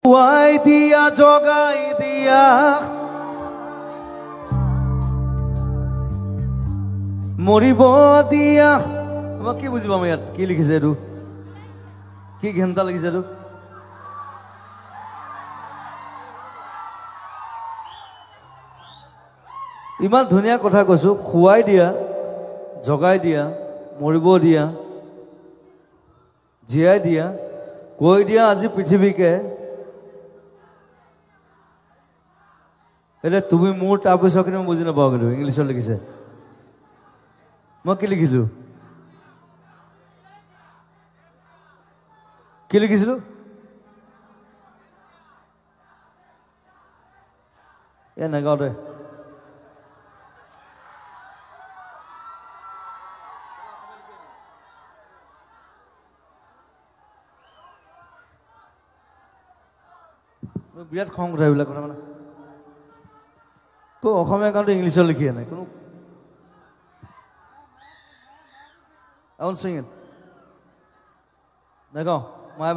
খুৱাই দিয়া জগাই দিয়া মৰিব দিয়া মই কি বুজি পাম ইয়াত কি লিখিছে এইটো কি ঘেন্টা লাগিছে এইটো ইমান ধুনীয়া কথা কৈছো খুৱাই দিয়া জগাই দিয়া মৰিব দিয়া জীয়াই দিয়া কৈ দিয়া আজি পৃথিৱীকে એટલે তুমি মোৰ তাৰপিছত কিন্তু বুজি নাপাওঁ কিন্তু ইংলিছত লিখিছে মই কি লিখিলো কি লিখিছিলো এ নাগাওঁ দে বিৰাট খং উঠে এইবিলাক কথা মানে তো অসমীয়া গানটো ইংলিছত লিখি নাই কোনো I won't sing it. Nago, my